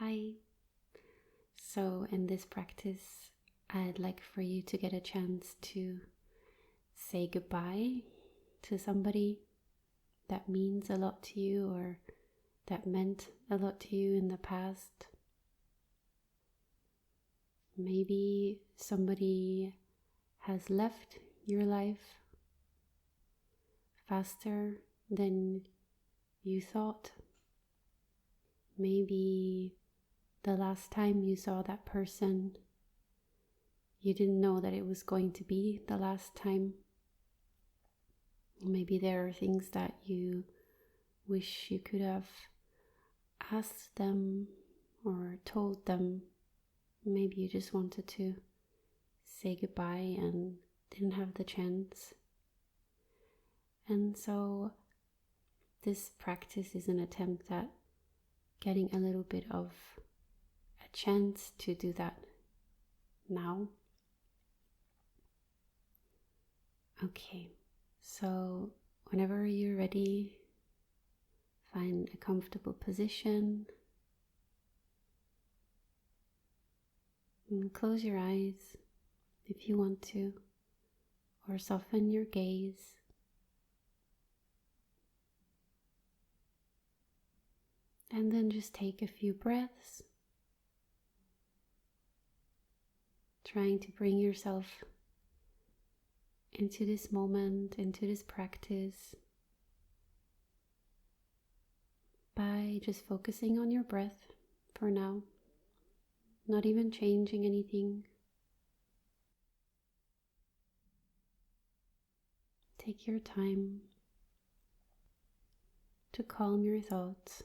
Hi. So, in this practice, I'd like for you to get a chance to say goodbye to somebody that means a lot to you or that meant a lot to you in the past. Maybe somebody has left your life faster than you thought. Maybe the last time you saw that person, you didn't know that it was going to be the last time. Maybe there are things that you wish you could have asked them or told them. Maybe you just wanted to say goodbye and didn't have the chance. And so this practice is an attempt at getting a little bit of a chance to do that now. Okay, so whenever you're ready, find a comfortable position and close your eyes if you want to, or soften your gaze. And then just take a few breaths, trying to bring yourself into this moment, into this practice, by just focusing on your breath for now, not even changing anything. Take your time to calm your thoughts.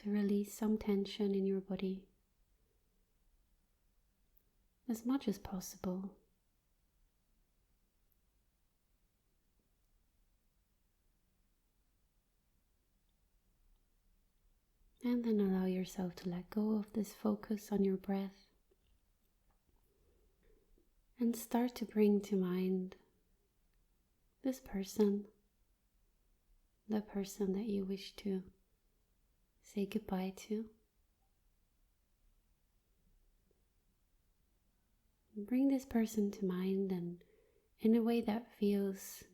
To release some tension in your body as much as possible. And then allow yourself to let go of this focus on your breath and start to bring to mind this person, the person that you wish to say goodbye to. Bring this person to mind, and in a way that feels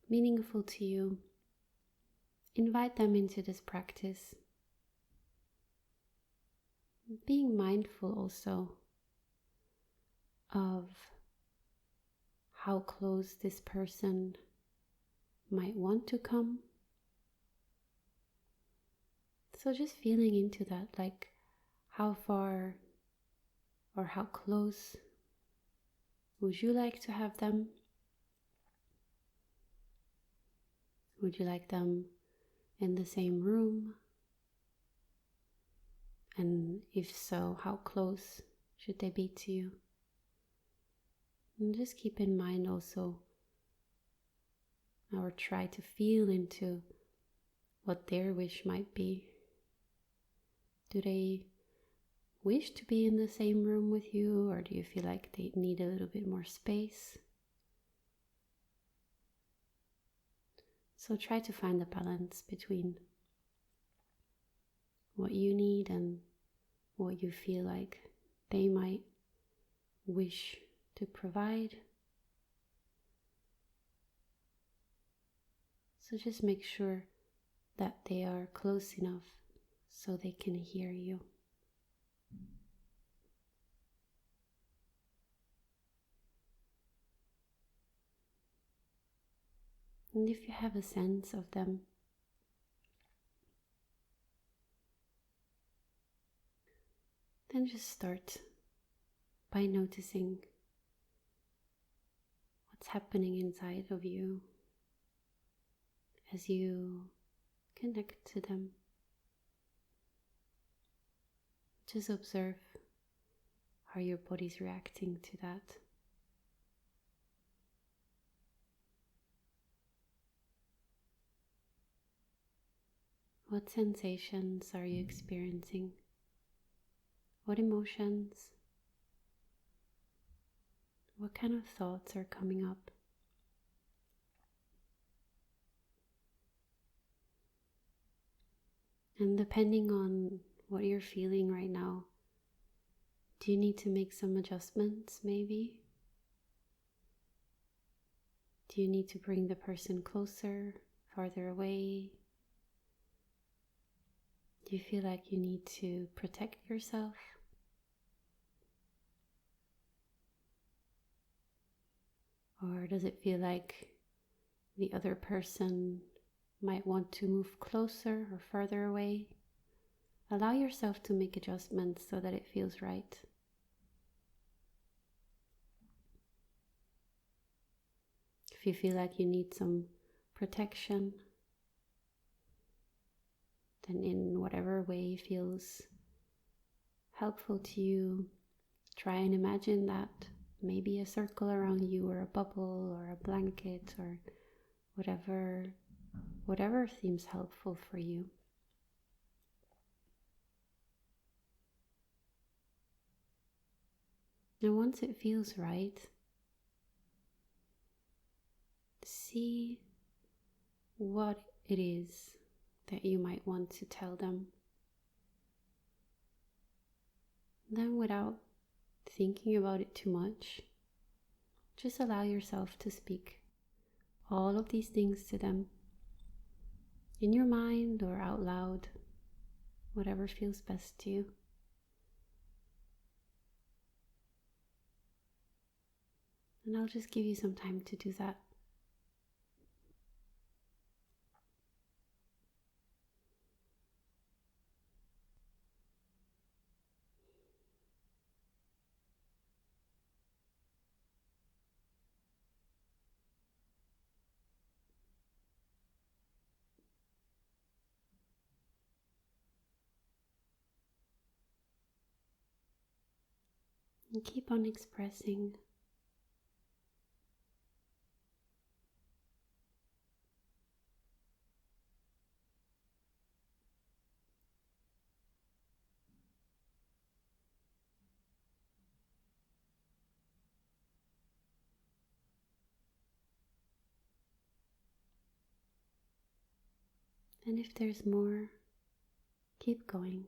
meaningful to you, invite them into this practice. Being mindful also of how close this person might want to come. So just feeling into that, like how far or how close would you like to have them? Would you like them in the same room? And if so, how close should they be to you? And just keep in mind also, or try to feel into what their wish might be. Do they wish to be in the same room with you, or do you feel like they need a little bit more space? So try to find the balance between what you need and what you feel like they might wish to provide. So just make sure that they are close enough so they can hear you. And if you have a sense of them, then just start by noticing what's happening inside of you as you connect to them. Just observe how your body's reacting to that. What sensations are you experiencing? What emotions? What kind of thoughts are coming up? And depending on what you're feeling right now, do you need to make some adjustments maybe? Do you need to bring the person closer, farther away? Do you feel like you need to protect yourself? Or does it feel like the other person might want to move closer or further away? Allow yourself to make adjustments so that it feels right. If you feel like you need some protection, then in whatever way feels helpful to you, try and imagine that maybe a circle around you, or a bubble, or a blanket, or whatever seems helpful for you. And once it feels right, see what it is that you might want to tell them. Then, without thinking about it too much, just allow yourself to speak all of these things to them, in your mind or out loud, whatever feels best to you. And I'll just give you some time to do that. And keep on expressing. And if there's more, keep going.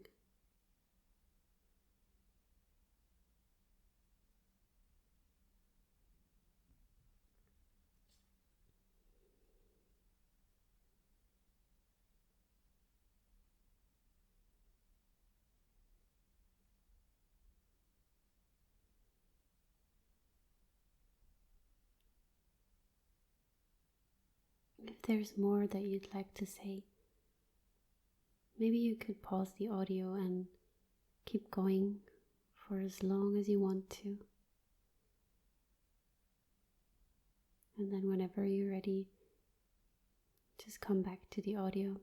If there's more that you'd like to say, maybe you could pause the audio and keep going for as long as you want to. And then whenever you're ready, just come back to the audio.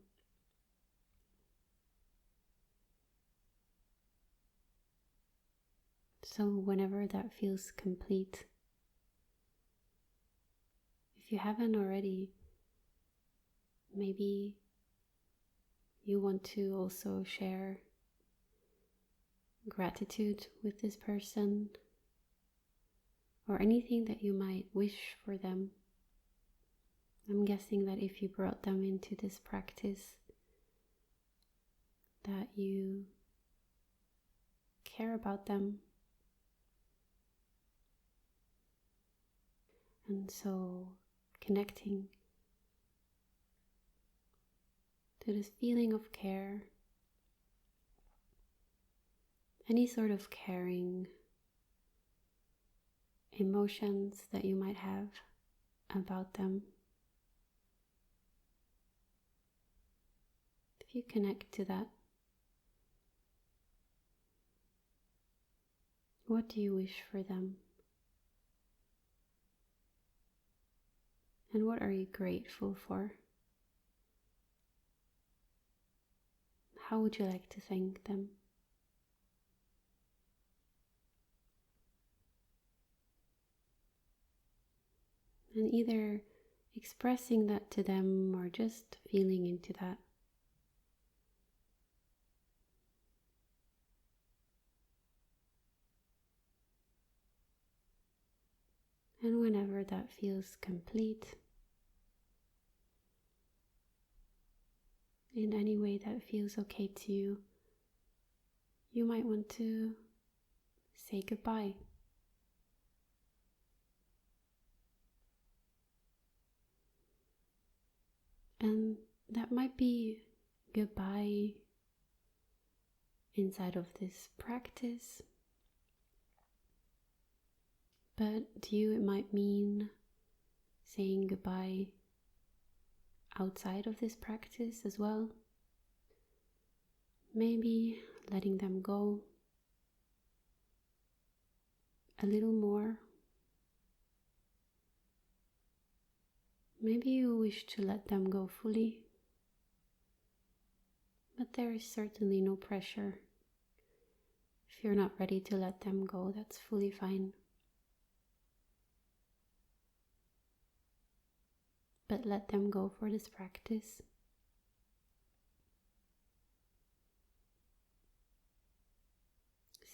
So whenever that feels complete, if you haven't already, maybe you want to also share gratitude with this person, or anything that you might wish for them. I'm guessing that if you brought them into this practice, that you care about them. And so connecting to this feeling of care, any sort of caring emotions that you might have about them. If you connect to that, what do you wish for them? And what are you grateful for? How would you like to thank them? And either expressing that to them or just feeling into that. And whenever that feels complete, in any way that feels okay to you, you might want to say goodbye. And that might be goodbye inside of this practice, but to you it might mean saying goodbye outside of this practice as well. Maybe letting them go a little more. Maybe you wish to let them go fully, but there is certainly no pressure. If you're not ready to let them go, that's fully fine. But let them go for this practice.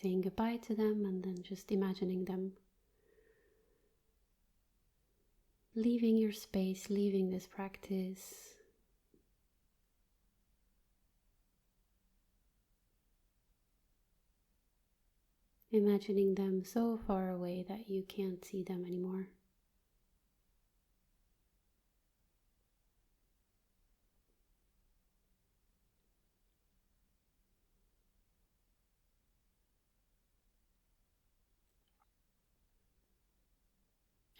Saying goodbye to them and then just imagining them leaving your space, leaving this practice. Imagining them so far away that you can't see them anymore.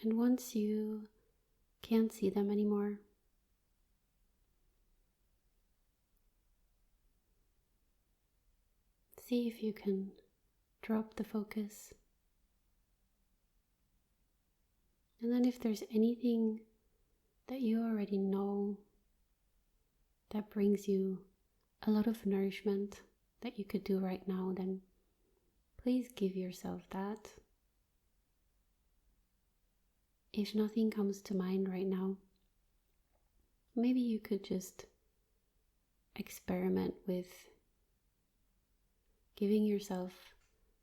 And once you can't see them anymore, see if you can drop the focus. And then if there's anything that you already know that brings you a lot of nourishment that you could do right now, then please give yourself that. If nothing comes to mind right now, maybe you could just experiment with giving yourself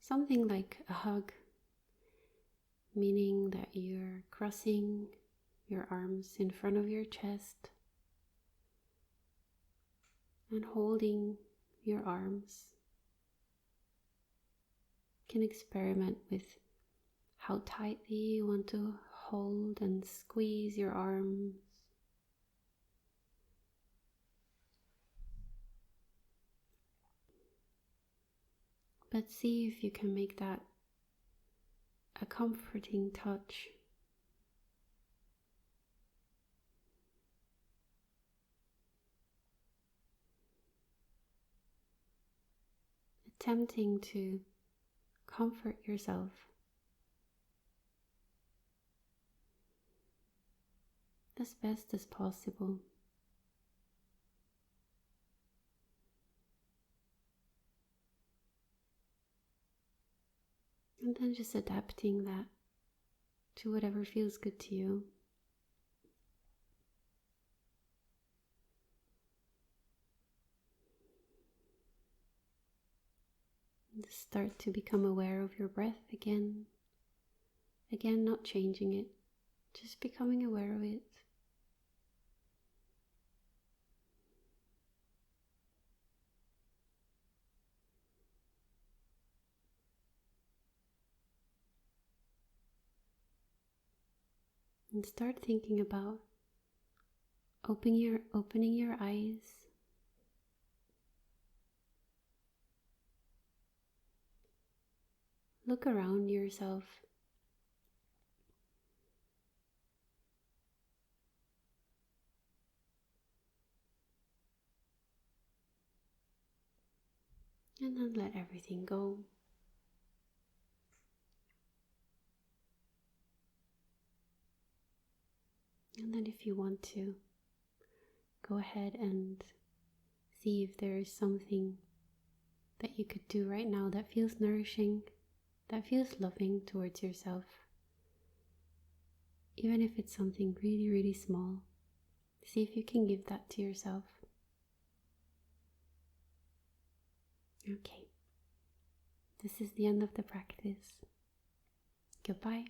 something like a hug, meaning that you're crossing your arms in front of your chest and holding your arms. You can experiment with how tightly you want to hold and squeeze your arms. But see if you can make that a comforting touch. Attempting to comfort yourself as best as possible. And then just adapting that to whatever feels good to you. And just start to become aware of your breath again. Again, not changing it, just becoming aware of it. And start thinking about opening your eyes. Look around yourself. And then let everything go. And then if you want to, go ahead and see if there is something that you could do right now that feels nourishing, that feels loving towards yourself. Even if it's something really, really small, see if you can give that to yourself. Okay, this is the end of the practice. Goodbye.